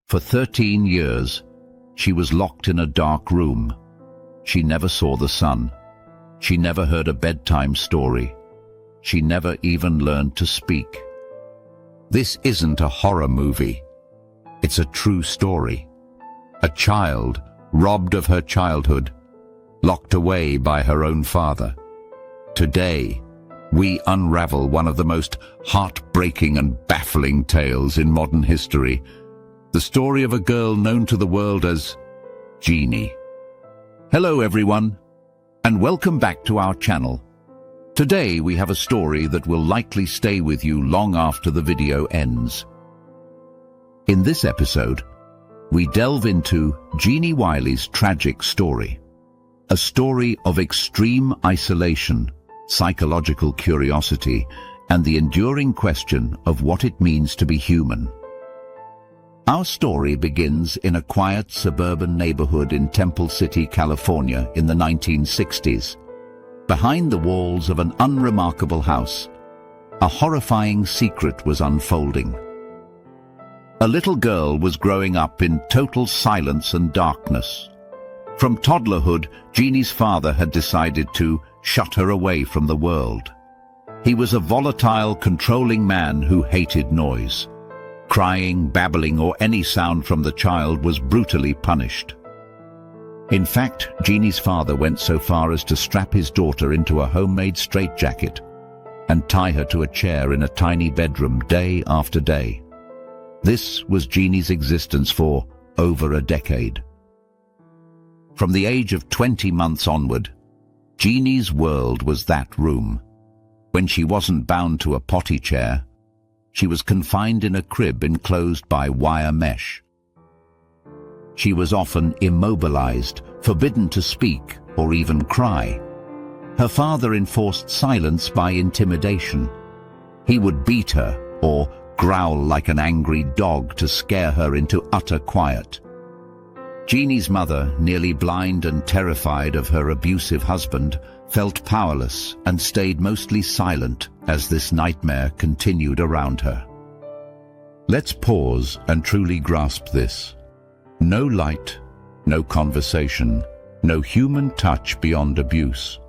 For 13 years, she was locked in a dark room. She never saw the sun. She never heard a bedtime story. She never even learned to speak. This isn't a horror movie. It's a true story. A child robbed of her childhood, locked away by her own father. Today, we unravel one of the most heartbreaking and baffling tales in modern history. The story of a girl known to the world as Genie. Hello everyone, and welcome back to our channel. Today we have a story that will likely stay with you long after the video ends. In this episode, we delve into Genie Wiley's tragic story. A story of extreme isolation, psychological curiosity, and the enduring question of what it means to be human. Our story begins in a quiet suburban neighborhood in Temple City, California in the 1960s. Behind the walls of an unremarkable house, a horrifying secret was unfolding. A little girl was growing up in total silence and darkness. From toddlerhood, Genie's father had decided to shut her away from the world. He was a volatile, controlling man who hated noise. Crying, babbling, or any sound from the child was brutally punished. In fact, Genie's father went so far as to strap his daughter into a homemade straitjacket and tie her to a chair in a tiny bedroom day after day. This was Genie's existence for over a decade. From the age of 20 months onward, Genie's world was that room. When she wasn't bound to a potty chair, she was confined in a crib enclosed by wire mesh. She was often immobilized, forbidden to speak or even cry. Her father enforced silence by intimidation. He would beat her or growl like an angry dog to scare her into utter quiet. Genie's mother, nearly blind and terrified of her abusive husband, felt powerless and stayed mostly silent as this nightmare continued around her. Let's pause and truly grasp this. No light, no conversation, no human touch beyond abuse.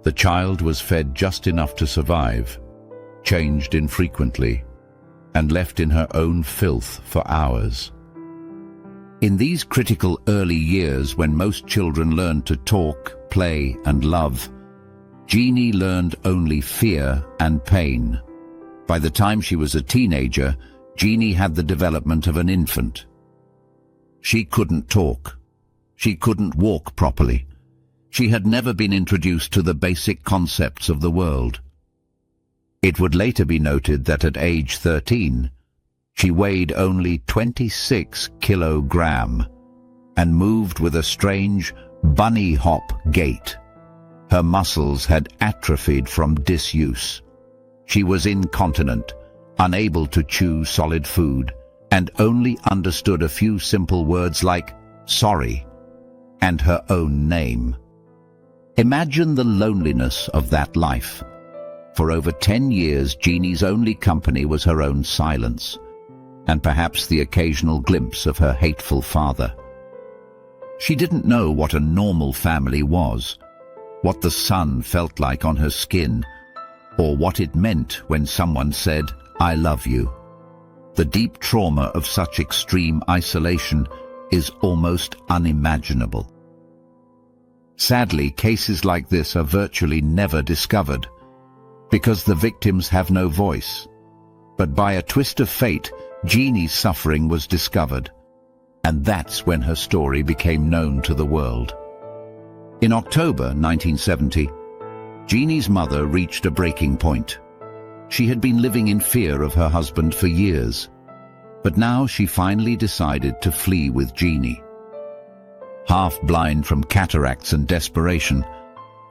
The child was fed just enough to survive, changed infrequently, and left in her own filth for hours. In these critical early years when most children learn to talk, play, and love, Genie learned only fear and pain. By the time she was a teenager, Genie had the development of an infant. She couldn't talk. She couldn't walk properly. She had never been introduced to the basic concepts of the world. It would later be noted that at age 13, she weighed only 26 kilograms and moved with a strange bunny hop gait. Her muscles had atrophied from disuse. She was incontinent, unable to chew solid food, and only understood a few simple words like sorry and her own name. Imagine the loneliness of that life. For over 10 years, Genie's only company was her own silence, and perhaps the occasional glimpse of her hateful father. She didn't know what a normal family was, what the sun felt like on her skin, or what it meant when someone said, "I love you." The deep trauma of such extreme isolation is almost unimaginable. Sadly, cases like this are virtually never discovered, because the victims have no voice. But by a twist of fate, Genie's suffering was discovered, and that's when her story became known to the world. In October 1970, Genie's mother reached a breaking point. She had been living in fear of her husband for years, but now she finally decided to flee with Genie. Half blind from cataracts and desperation,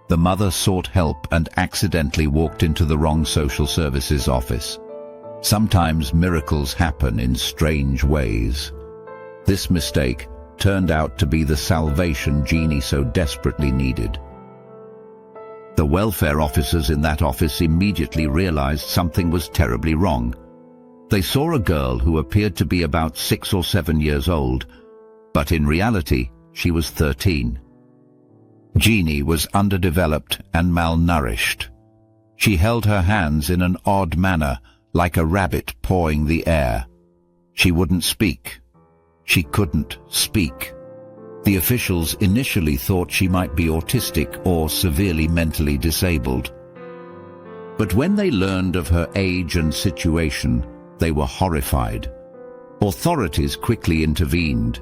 the mother sought help and accidentally walked into the wrong social services office. Sometimes miracles happen in strange ways. This mistake turned out to be the salvation Genie so desperately needed. The welfare officers in that office immediately realized something was terribly wrong. They saw a girl who appeared to be about 6 or 7 years old, but in reality, she was 13. Genie was underdeveloped and malnourished. She held her hands in an odd manner, like a rabbit pawing the air. She wouldn't speak. She couldn't speak. The officials initially thought she might be autistic or severely mentally disabled. But when they learned of her age and situation, they were horrified. Authorities quickly intervened.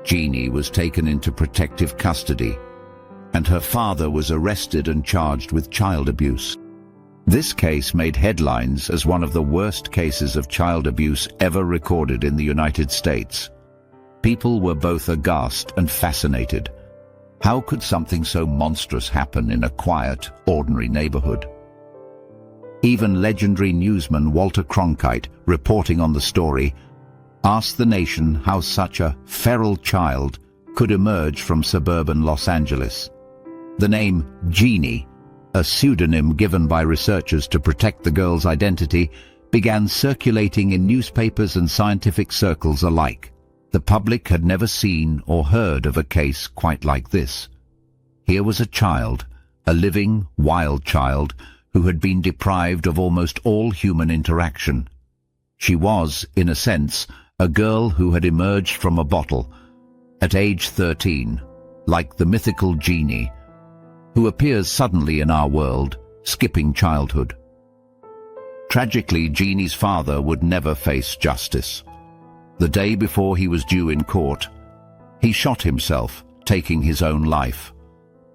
Genie was taken into protective custody, and her father was arrested and charged with child abuse. This case made headlines as one of the worst cases of child abuse ever recorded in the United States. People were both aghast and fascinated. How could something so monstrous happen in a quiet, ordinary neighborhood? Even legendary newsman Walter Cronkite, reporting on the story, asked the nation how such a feral child could emerge from suburban Los Angeles. The name Genie, a pseudonym given by researchers to protect the girl's identity, began circulating in newspapers and scientific circles alike. The public had never seen or heard of a case quite like this. Here was a child, a living, wild child, who had been deprived of almost all human interaction. She was, in a sense, a girl who had emerged from a bottle, at age 13, like the mythical Genie, who appears suddenly in our world, skipping childhood. Tragically, Genie's father would never face justice. The day before he was due in court, he shot himself, taking his own life.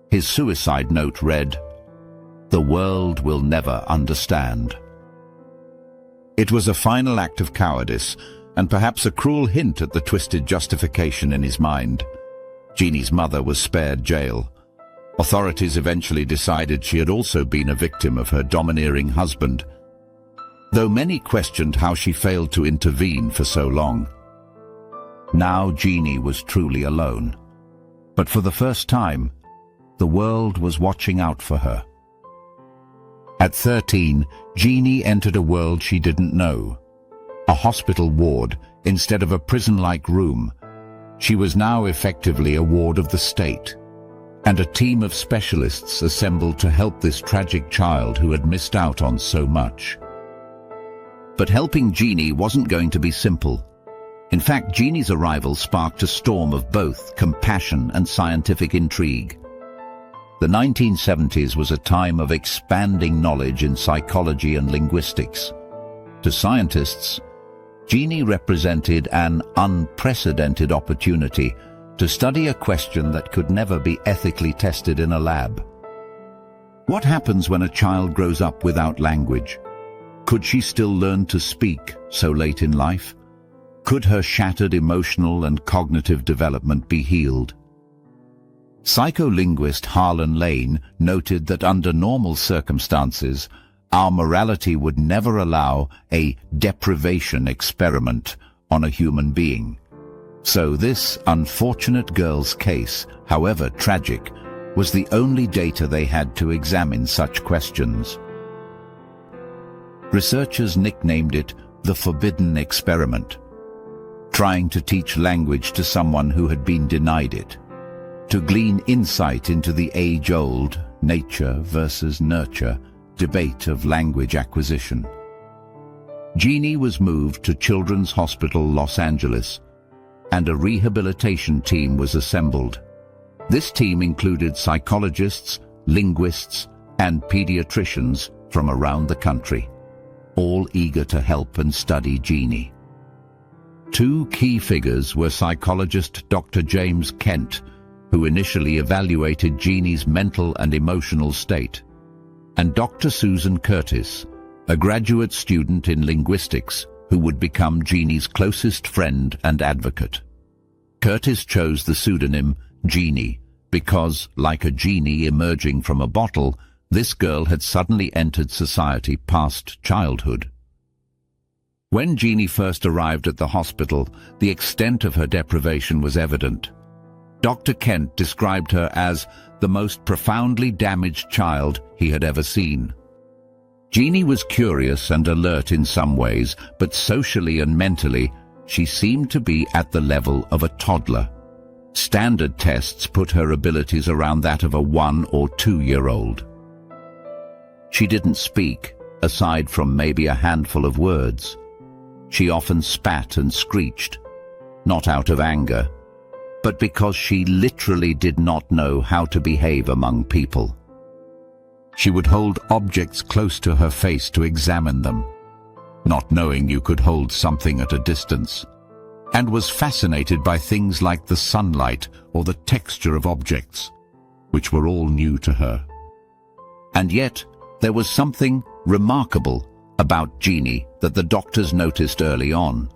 His suicide note read, "The world will never understand." It was a final act of cowardice, and perhaps a cruel hint at the twisted justification in his mind. Genie's mother was spared jail. Authorities eventually decided she had also been a victim of her domineering husband, though many questioned how she failed to intervene for so long. Now Genie was truly alone. But for the first time, the world was watching out for her. At 13, Genie entered a world she didn't know. A hospital ward instead of a prison-like room. She was now effectively a ward of the state, and a team of specialists assembled to help this tragic child who had missed out on so much. But helping Genie wasn't going to be simple. In fact, Genie's arrival sparked a storm of both compassion and scientific intrigue. The 1970s was a time of expanding knowledge in psychology and linguistics. To scientists, Genie represented an unprecedented opportunity to study a question that could never be ethically tested in a lab. What happens when a child grows up without language? Could she still learn to speak so late in life? Could her shattered emotional and cognitive development be healed? Psycholinguist Harlan Lane noted that under normal circumstances, our morality would never allow a deprivation experiment on a human being. So this unfortunate girl's case, however tragic, was the only data they had to examine such questions. Researchers nicknamed it the Forbidden Experiment, trying to teach language to someone who had been denied it, to glean insight into the age-old nature versus nurture debate of language acquisition. Genie was moved to Children's Hospital Los Angeles, and a rehabilitation team was assembled. This team included psychologists, linguists, and pediatricians from around the country, all eager to help and study Genie. Two key figures were psychologist Dr. James Kent, who initially evaluated Genie's mental and emotional state, and Dr. Susan Curtis, a graduate student in linguistics who would become Genie's closest friend and advocate. Curtis chose the pseudonym Genie because, like a genie emerging from a bottle, this girl had suddenly entered society past childhood. When Genie first arrived at the hospital, the extent of her deprivation was evident. Dr. Kent described her as the most profoundly damaged child he had ever seen. Genie was curious and alert in some ways, but socially and mentally, she seemed to be at the level of a toddler. Standard tests put her abilities around that of a 1- or 2-year-old. She didn't speak, aside from maybe a handful of words. She often spat and screeched, not out of anger, but because she literally did not know how to behave among people. She would hold objects close to her face to examine them, not knowing you could hold something at a distance, and was fascinated by things like the sunlight or the texture of objects, which were all new to her. And yet, there was something remarkable about Genie that the doctors noticed early on.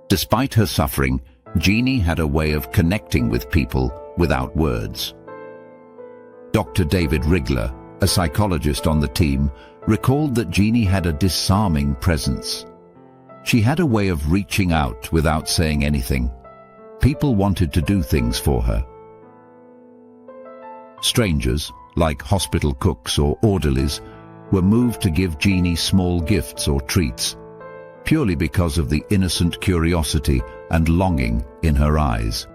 Despite her suffering, Genie had a way of connecting with people without words. Dr. David Rigler, a psychologist on the team, recalled that Genie had a disarming presence. She had a way of reaching out without saying anything. People wanted to do things for her. Strangers, like hospital cooks or orderlies, were moved to give Genie small gifts or treats, purely because of the innocent curiosity and longing in her eyes.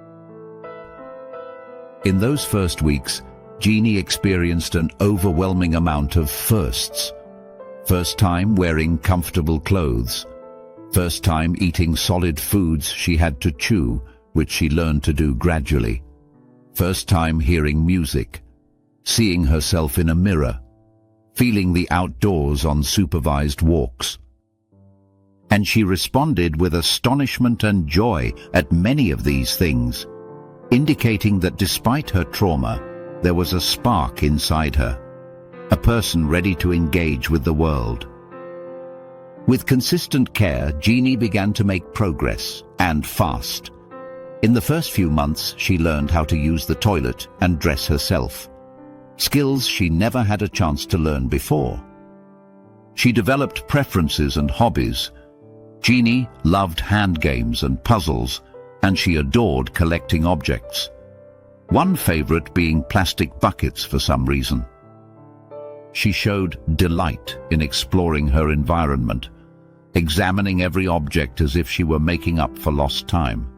In those first weeks, Genie experienced an overwhelming amount of firsts. First time wearing comfortable clothes. First time eating solid foods she had to chew, which she learned to do gradually. First time hearing music. Seeing herself in a mirror. Feeling the outdoors on supervised walks. And she responded with astonishment and joy at many of these things, indicating that despite her trauma, there was a spark inside her, a person ready to engage with the world. With consistent care, Genie began to make progress, and fast. In the first few months, she learned how to use the toilet and dress herself, skills she never had a chance to learn before. She developed preferences and hobbies. Genie loved hand games and puzzles, and she adored collecting objects. One favorite being plastic buckets for some reason. She showed delight in exploring her environment, examining every object as if she were making up for lost time.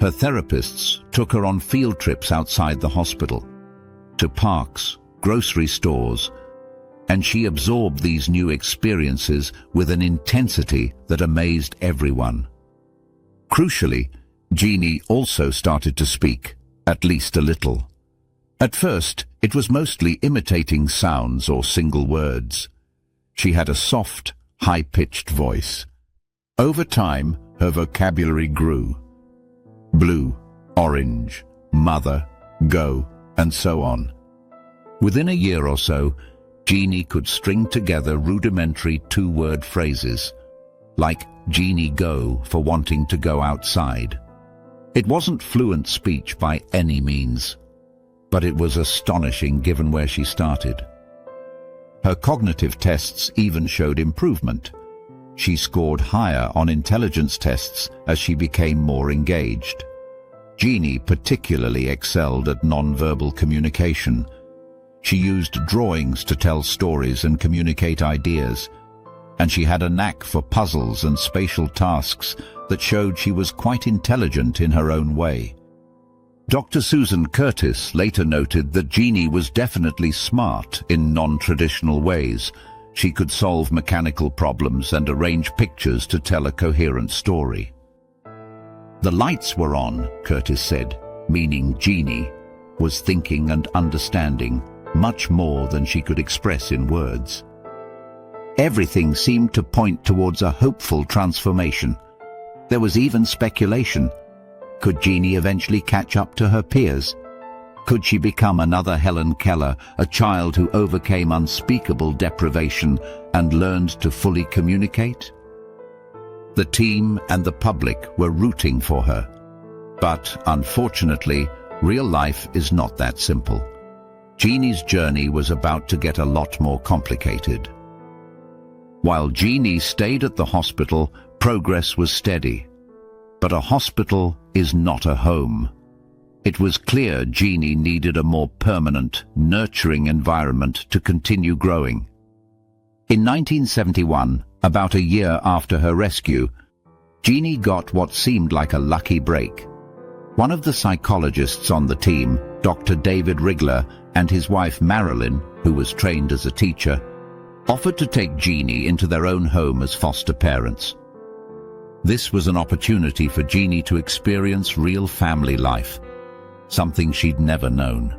Her therapists took her on field trips outside the hospital, to parks, grocery stores, and she absorbed these new experiences with an intensity that amazed everyone. Crucially, Genie also started to speak, at least a little. At first, it was mostly imitating sounds or single words. She had a soft, high-pitched voice. Over time, her vocabulary grew. Blue, orange, mother, go, and so on. Within a year or so, Genie could string together rudimentary 2-word phrases, like Genie go for wanting to go outside. It wasn't fluent speech by any means, but it was astonishing given where she started. Her cognitive tests even showed improvement. She scored higher on intelligence tests as she became more engaged. Genie particularly excelled at nonverbal communication. She used drawings to tell stories and communicate ideas, and she had a knack for puzzles and spatial tasks that showed she was quite intelligent in her own way. Dr. Susan Curtis later noted that Genie was definitely smart in non-traditional ways. She could solve mechanical problems and arrange pictures to tell a coherent story. The lights were on, Curtis said, meaning Genie was thinking and understanding much more than she could express in words. Everything seemed to point towards a hopeful transformation. There was even speculation. Could Genie eventually catch up to her peers? Could she become another Helen Keller, a child who overcame unspeakable deprivation and learned to fully communicate? The team and the public were rooting for her. But, unfortunately, real life is not that simple. Genie's journey was about to get a lot more complicated. While Genie stayed at the hospital, progress was steady. But a hospital is not a home. It was clear Genie needed a more permanent, nurturing environment to continue growing. In 1971, about a year after her rescue, Genie got what seemed like a lucky break. One of the psychologists on the team, Dr. David Rigler, and his wife Marilyn, who was trained as a teacher, offered to take Genie into their own home as foster parents. This was an opportunity for Genie to experience real family life, something she'd never known.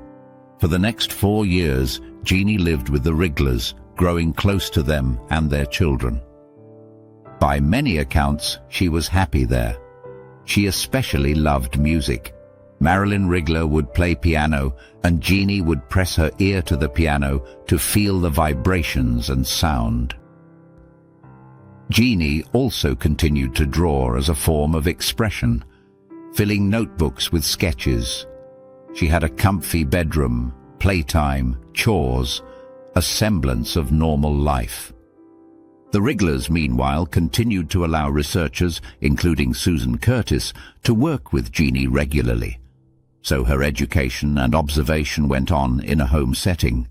For the next 4 years, Genie lived with the Riglers, growing close to them and their children. By many accounts, she was happy there. She especially loved music. Marilyn Rigler would play piano, and Genie would press her ear to the piano to feel the vibrations and sound. Genie also continued to draw as a form of expression, filling notebooks with sketches. She had a comfy bedroom, playtime, chores, a semblance of normal life. The Riglers, meanwhile, continued to allow researchers, including Susan Curtis, to work with Genie regularly. So her education and observation went on in a home setting.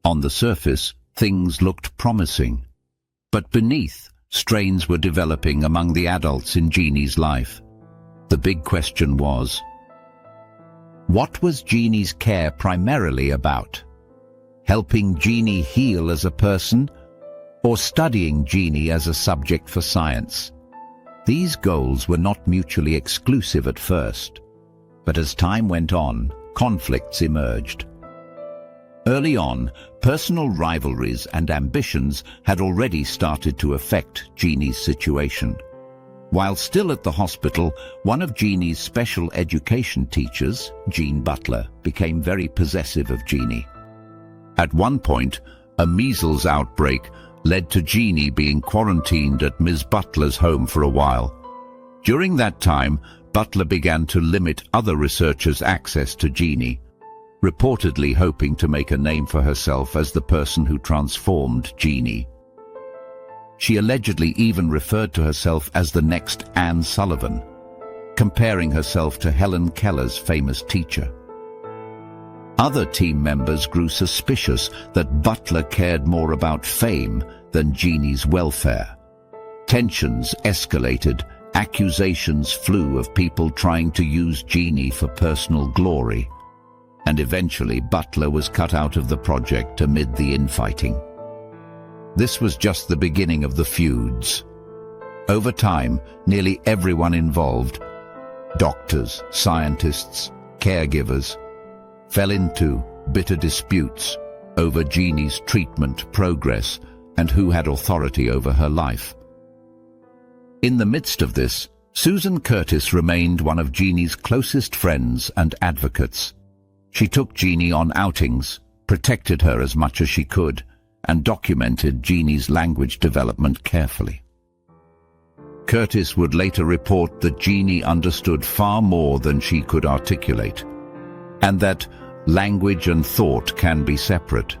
On the surface, things looked promising. But beneath, strains were developing among the adults in Genie's life. The big question was, what was Genie's care primarily about? Helping Genie heal as a person, or studying Genie as a subject for science? These goals were not mutually exclusive at first, but as time went on, conflicts emerged. Early on, personal rivalries and ambitions had already started to affect Genie's situation. While still at the hospital, one of Genie's special education teachers, Jean Butler, became very possessive of Genie. At one point, a measles outbreak led to Genie being quarantined at Ms. Butler's home for a while. During that time, Butler began to limit other researchers' access to Genie, reportedly hoping to make a name for herself as the person who transformed Genie. She allegedly even referred to herself as the next Anne Sullivan, comparing herself to Helen Keller's famous teacher. Other team members grew suspicious that Butler cared more about fame than Genie's welfare. Tensions escalated, accusations flew of people trying to use Genie for personal glory, and eventually Butler was cut out of the project amid the infighting. This was just the beginning of the feuds. Over time, nearly everyone involved, doctors, scientists, caregivers, fell into bitter disputes over Genie's treatment progress and who had authority over her life. In the midst of this, Susan Curtis remained one of Genie's closest friends and advocates. She took Genie on outings, protected her as much as she could, and documented Genie's language development carefully. Curtis would later report that Genie understood far more than she could articulate, and that language and thought can be separate.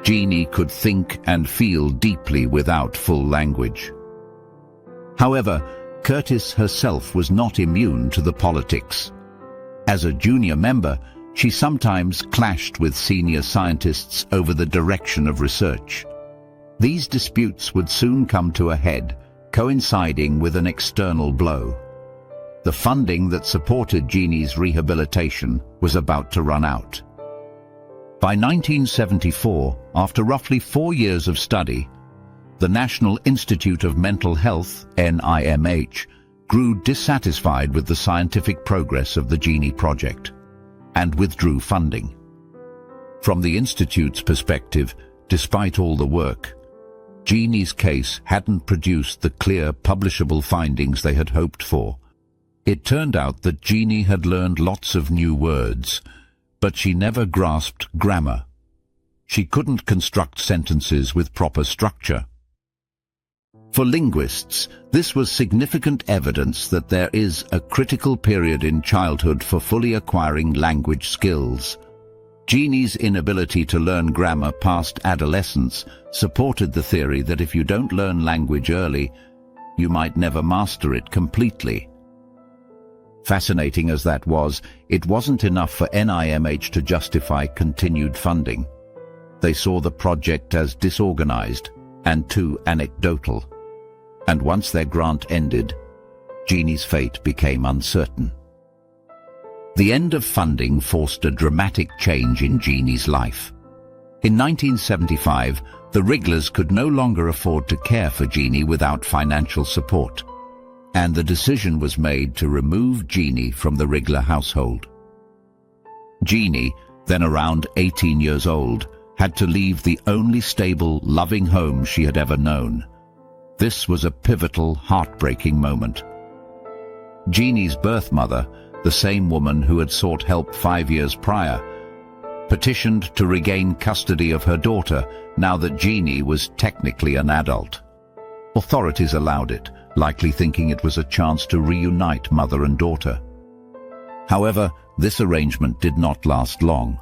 Genie could think and feel deeply without full language. However, Curtis herself was not immune to the politics. As a junior member, she sometimes clashed with senior scientists over the direction of research. These disputes would soon come to a head, coinciding with an external blow. The funding that supported Genie's rehabilitation was about to run out. By 1974, after roughly 4 years of study, the National Institute of Mental Health, NIMH, grew dissatisfied with the scientific progress of the Genie project and withdrew funding. From the Institute's perspective, despite all the work, Genie's case hadn't produced the clear, publishable findings they had hoped for. It turned out that Genie had learned lots of new words, but she never grasped grammar. She couldn't construct sentences with proper structure. For linguists, this was significant evidence that there is a critical period in childhood for fully acquiring language skills. Genie's inability to learn grammar past adolescence supported the theory that if you don't learn language early, you might never master it completely. Fascinating as that was, it wasn't enough for NIMH to justify continued funding. They saw the project as disorganized and too anecdotal. And once their grant ended, Genie's fate became uncertain. The end of funding forced a dramatic change in Genie's life. In 1975, the Wrigglers could no longer afford to care for Genie without financial support, and the decision was made to remove Genie from the Wriggler household. Genie, then around 18 years old, had to leave the only stable, loving home she had ever known. This was a pivotal, heartbreaking moment. Genie's birth mother, the same woman who had sought help 5 years prior, petitioned to regain custody of her daughter now that Genie was technically an adult. Authorities allowed it, likely thinking it was a chance to reunite mother and daughter. However, this arrangement did not last long.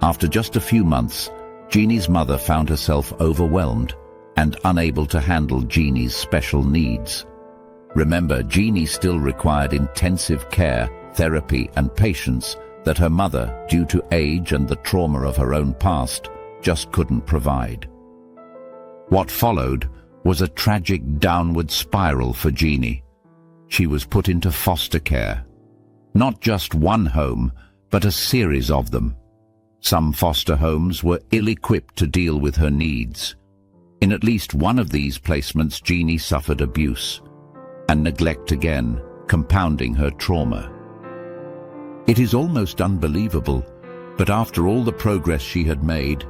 After just a few months, Genie's mother found herself overwhelmed and unable to handle Genie's special needs. Remember, Genie still required intensive care, therapy, and patience that her mother, due to age and the trauma of her own past, just couldn't provide. What followed was a tragic downward spiral for Genie. She was put into foster care. Not just one home, but a series of them. Some foster homes were ill-equipped to deal with her needs. In at least one of these placements, Genie suffered abuse and neglect again, compounding her trauma. It is almost unbelievable, but after all the progress she had made,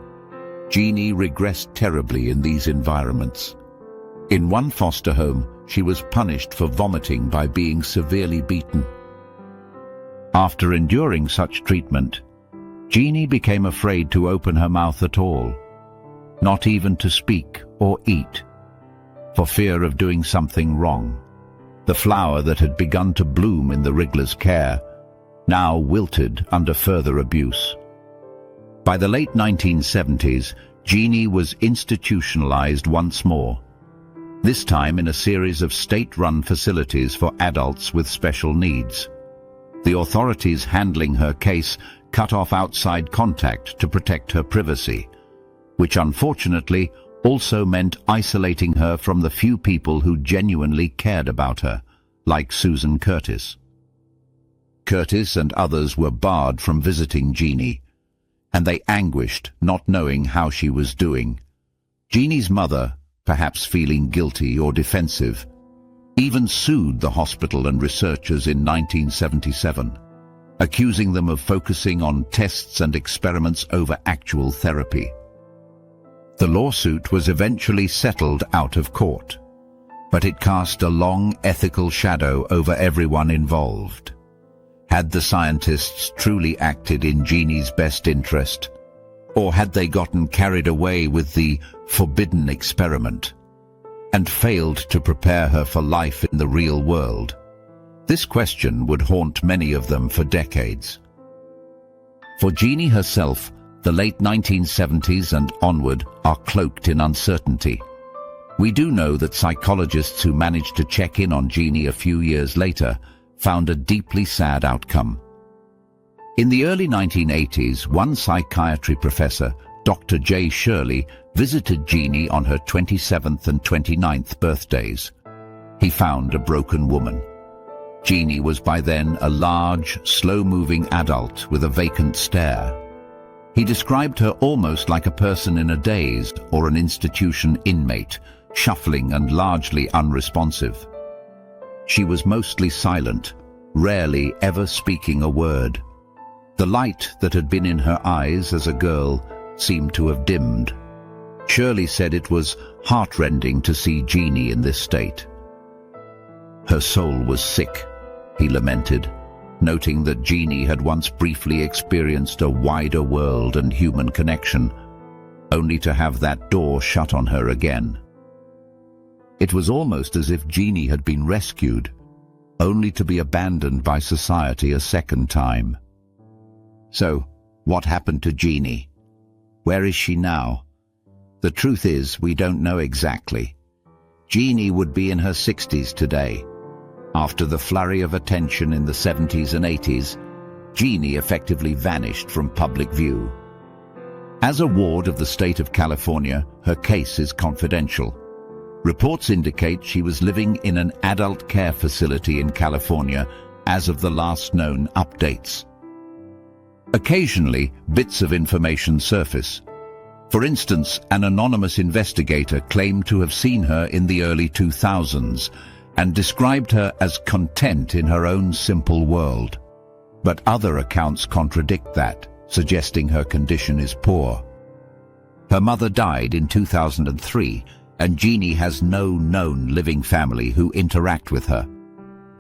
Genie regressed terribly in these environments. In one foster home, she was punished for vomiting by being severely beaten. After enduring such treatment, Genie became afraid to open her mouth at all, not even to speak or eat, for fear of doing something wrong. The flower that had begun to bloom in the Wrigglers' care now wilted under further abuse. By the late 1970s, Genie was institutionalized once more, this time in a series of state-run facilities for adults with special needs. The authorities handling her case cut off outside contact to protect her privacy, which unfortunately also meant isolating her from the few people who genuinely cared about her, like Susan Curtis. Curtis and others were barred from visiting Genie, and they anguished, not knowing how she was doing. Genie's mother, perhaps feeling guilty or defensive, even sued the hospital and researchers in 1977, accusing them of focusing on tests and experiments over actual therapy. The lawsuit was eventually settled out of court, but it cast a long ethical shadow over everyone involved. Had the scientists truly acted in Genie's best interest, or had they gotten carried away with the forbidden experiment and failed to prepare her for life in the real world? This question would haunt many of them for decades. For Genie herself, the late 1970s and onward are cloaked in uncertainty. We do know that psychologists who managed to check in on Genie a few years later found a deeply sad outcome. In the early 1980s, one psychiatry professor, Dr. J. Shirley, visited Genie on her 27th and 29th birthdays. He found a broken woman. Genie was by then a large, slow-moving adult with a vacant stare. He described her almost like a person in a daze or an institution inmate, shuffling and largely unresponsive. She was mostly silent, rarely ever speaking a word. The light that had been in her eyes as a girl seemed to have dimmed. Shirley said it was heartrending to see Genie in this state. Her soul was sick, he lamented, noting that Genie had once briefly experienced a wider world and human connection, only to have that door shut on her again. It was almost as if Genie had been rescued, only to be abandoned by society a second time. So, what happened to Genie? Where is she now? The truth is, we don't know exactly. Genie would be in her 60s today. After the flurry of attention in the 70s and 80s, Genie effectively vanished from public view. As a ward of the state of California, her case is confidential. Reports indicate she was living in an adult care facility in California as of the last known updates. Occasionally, bits of information surface. For instance, an anonymous investigator claimed to have seen her in the early 2000s and described her as content in her own simple world. But other accounts contradict that, suggesting her condition is poor. Her mother died in 2003, and Genie has no known living family who interact with her.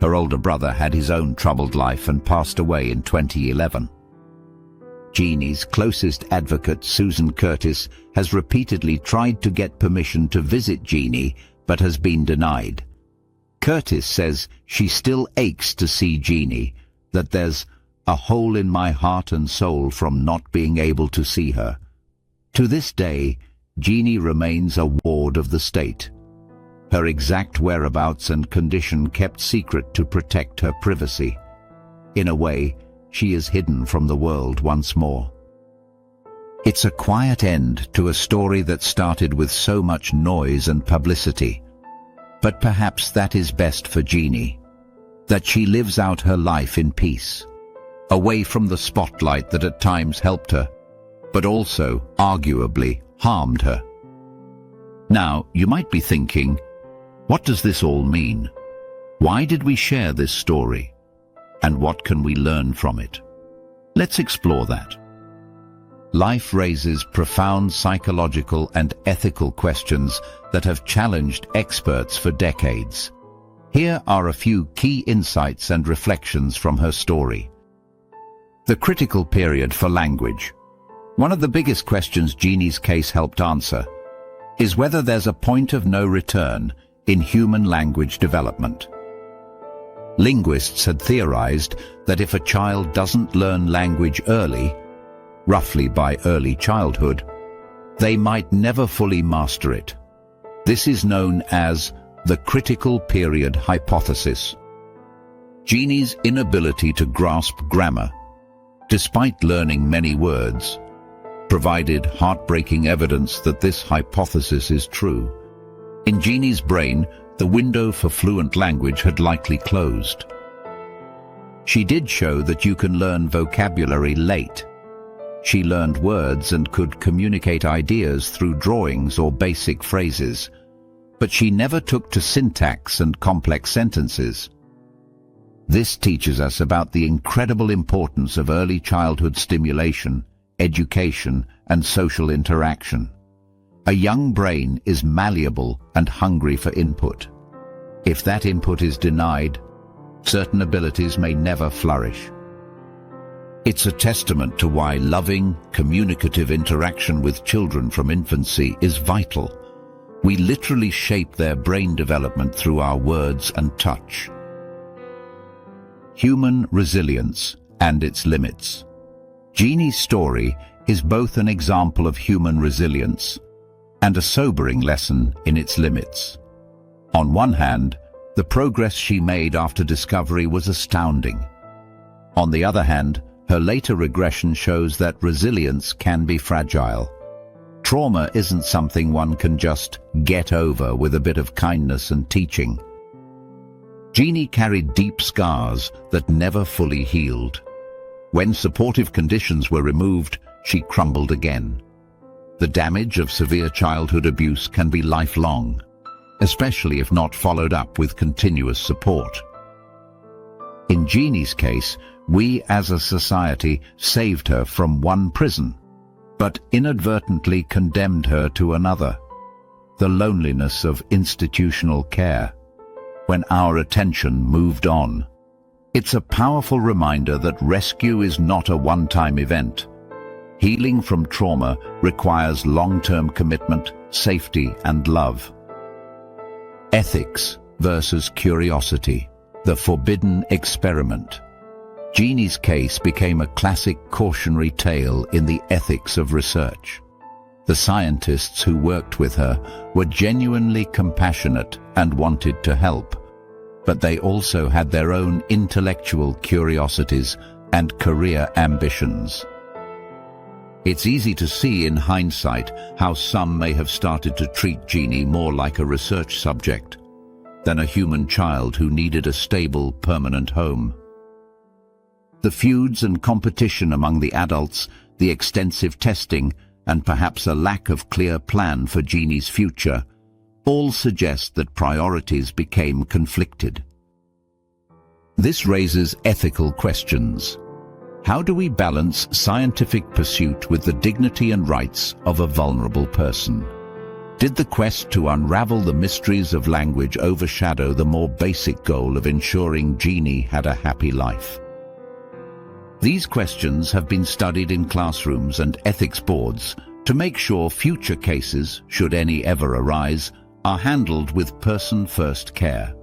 Her older brother had his own troubled life and passed away in 2011. Genie's closest advocate, Susan Curtis, has repeatedly tried to get permission to visit Genie, but has been denied. Curtis says she still aches to see Genie, that there's a hole in my heart and soul from not being able to see her. To this day, Genie remains a ward of the state. Her exact whereabouts and condition kept secret to protect her privacy. In a way, she is hidden from the world once more. It's a quiet end to a story that started with so much noise and publicity. But perhaps that is best for Genie, that she lives out her life in peace, away from the spotlight that at times helped her, but also, arguably, harmed her. Now, you might be thinking, what does this all mean? Why did we share this story? And what can we learn from it? Let's explore that. Life raises profound psychological and ethical questions that have challenged experts for decades. Here are a few key insights and reflections from her story. The critical period for language. One of the biggest questions Genie's case helped answer is whether there's a point of no return in human language development. Linguists had theorized that if a child doesn't learn language early, roughly by early childhood, they might never fully master it. This is known as the critical period hypothesis. Genie's inability to grasp grammar, despite learning many words, provided heartbreaking evidence that this hypothesis is true. In Genie's brain, the window for fluent language had likely closed. She did show that you can learn vocabulary late. She learned words and could communicate ideas through drawings or basic phrases, but she never took to syntax and complex sentences. This teaches us about the incredible importance of early childhood stimulation, education, and social interaction. A young brain is malleable and hungry for input. If that input is denied, certain abilities may never flourish. It's a testament to why loving, communicative interaction with children from infancy is vital. We literally shape their brain development through our words and touch. Human resilience and its limits. Genie's story is both an example of human resilience and a sobering lesson in its limits. On one hand, the progress she made after discovery was astounding. On the other hand, her later regression shows that resilience can be fragile. Trauma isn't something one can just get over with a bit of kindness and teaching. Genie carried deep scars that never fully healed. When supportive conditions were removed, she crumbled again. The damage of severe childhood abuse can be lifelong, especially if not followed up with continuous support. In Genie's case, we as a society saved her from one prison, but inadvertently condemned her to another. The loneliness of institutional care, when our attention moved on. It's a powerful reminder that rescue is not a one-time event. Healing from trauma requires long-term commitment, safety, and love. Ethics versus curiosity, the forbidden experiment. Genie's case became a classic cautionary tale in the ethics of research. The scientists who worked with her were genuinely compassionate and wanted to help, but they also had their own intellectual curiosities and career ambitions. It's easy to see in hindsight how some may have started to treat Genie more like a research subject than a human child who needed a stable, permanent home. The feuds and competition among the adults, the extensive testing, and perhaps a lack of clear plan for Genie's future, all suggest that priorities became conflicted. This raises ethical questions. How do we balance scientific pursuit with the dignity and rights of a vulnerable person? Did the quest to unravel the mysteries of language overshadow the more basic goal of ensuring Genie had a happy life? These questions have been studied in classrooms and ethics boards to make sure future cases, should any ever arise, are handled with person-first care.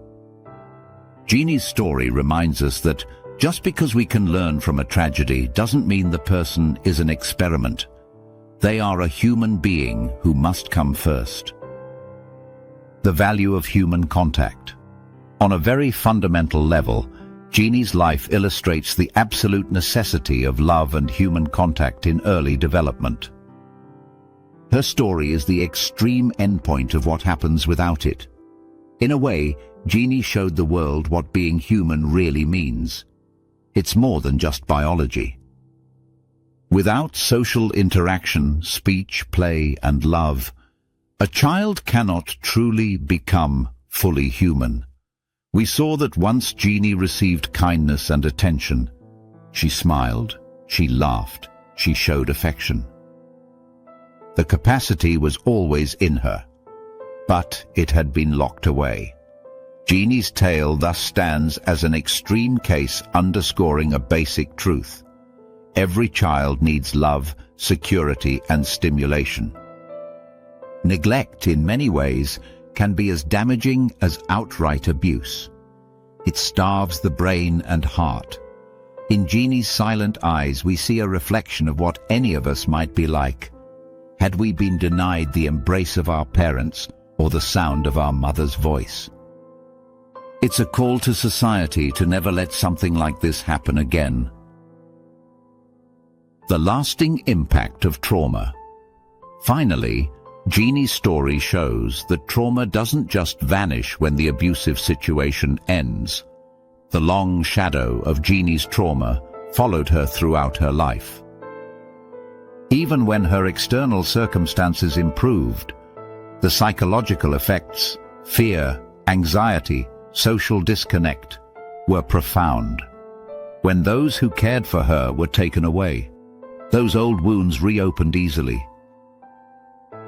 Genie's story reminds us that just because we can learn from a tragedy doesn't mean the person is an experiment. They are a human being who must come first. The value of human contact. On a very fundamental level, Genie's life illustrates the absolute necessity of love and human contact in early development. Her story is the extreme endpoint of what happens without it. In a way, Genie showed the world what being human really means. It's more than just biology. Without social interaction, speech, play, and love, a child cannot truly become fully human. We saw that once Genie received kindness and attention, she smiled, she laughed, she showed affection. The capacity was always in her, but it had been locked away. Genie's tale thus stands as an extreme case underscoring a basic truth. Every child needs love, security, and stimulation. Neglect, in many ways, can be as damaging as outright abuse. It starves the brain and heart. In Genie's silent eyes, we see a reflection of what any of us might be like had we been denied the embrace of our parents or the sound of our mother's voice. It's a call to society to never let something like this happen again. The lasting impact of trauma. Finally, Genie's story shows that trauma doesn't just vanish when the abusive situation ends. The long shadow of Genie's trauma followed her throughout her life. Even when her external circumstances improved, the psychological effects, fear, anxiety, social disconnect, were profound. When those who cared for her were taken away, those old wounds reopened easily.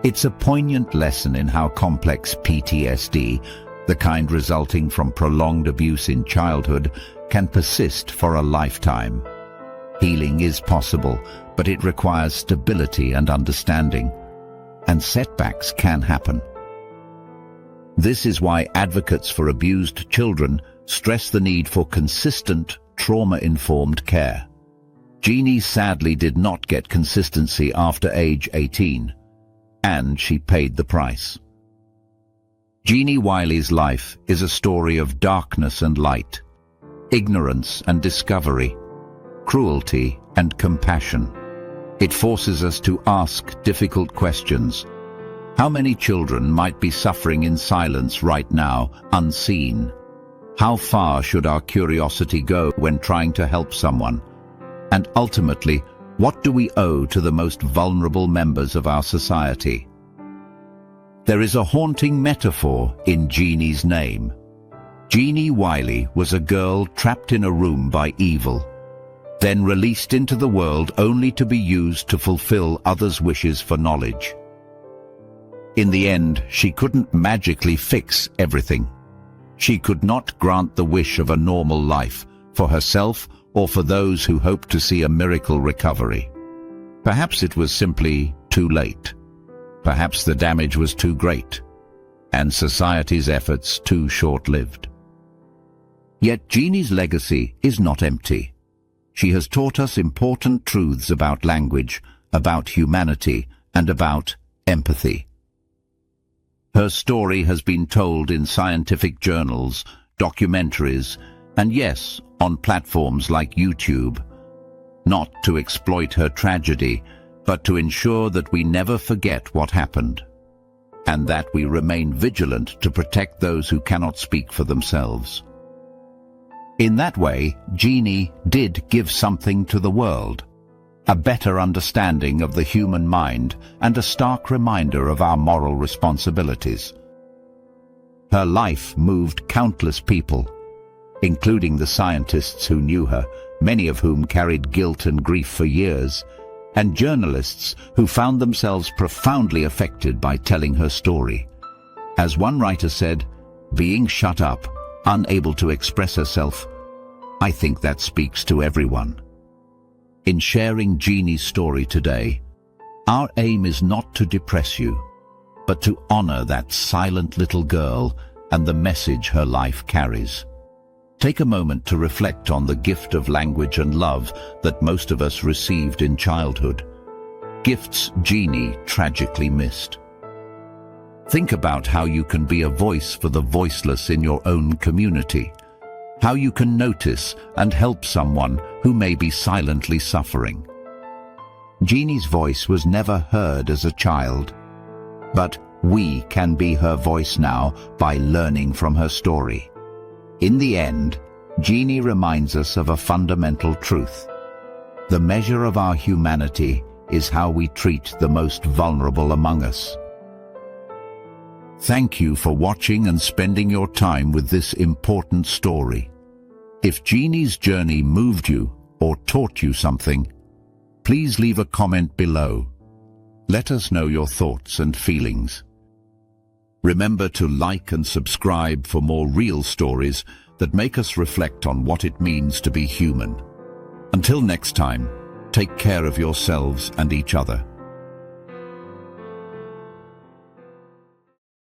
It's a poignant lesson in how complex PTSD, the kind resulting from prolonged abuse in childhood, can persist for a lifetime. Healing is possible, but it requires stability and understanding, and setbacks can happen. This is why advocates for abused children stress the need for consistent, trauma-informed care. Genie sadly did not get consistency after age 18, and she paid the price. Genie Wiley's life is a story of darkness and light, ignorance and discovery, cruelty and compassion. It forces us to ask difficult questions. How many children might be suffering in silence right now, unseen? How far should our curiosity go when trying to help someone? And ultimately, what do we owe to the most vulnerable members of our society? There is a haunting metaphor in Genie's name. Genie Wiley was a girl trapped in a room by evil, then released into the world only to be used to fulfill others' wishes for knowledge. In the end, she couldn't magically fix everything. She could not grant the wish of a normal life for herself or for those who hoped to see a miracle recovery. Perhaps it was simply too late. Perhaps the damage was too great, and society's efforts too short-lived. Yet Genie's legacy is not empty. She has taught us important truths about language, about humanity, and about empathy. Her story has been told in scientific journals, documentaries, and yes, on platforms like YouTube. Not to exploit her tragedy, but to ensure that we never forget what happened, and that we remain vigilant to protect those who cannot speak for themselves. In that way, Genie did give something to the world, a better understanding of the human mind and a stark reminder of our moral responsibilities. Her life moved countless people, including the scientists who knew her, many of whom carried guilt and grief for years, and journalists who found themselves profoundly affected by telling her story. As one writer said, being shut up, unable to express herself, I think that speaks to everyone. In sharing Genie's story today, our aim is not to depress you, but to honor that silent little girl and the message her life carries. Take a moment to reflect on the gift of language and love that most of us received in childhood, gifts Genie tragically missed. Think about how you can be a voice for the voiceless in your own community, how you can notice and help someone who may be silently suffering. Genie's voice was never heard as a child, but we can be her voice now by learning from her story. In the end, Genie reminds us of a fundamental truth. The measure of our humanity is how we treat the most vulnerable among us. Thank you for watching and spending your time with this important story. If Genie's journey moved you or taught you something, please leave a comment below. Let us know your thoughts and feelings. Remember to like and subscribe for more real stories that make us reflect on what it means to be human. Until next time, take care of yourselves and each other.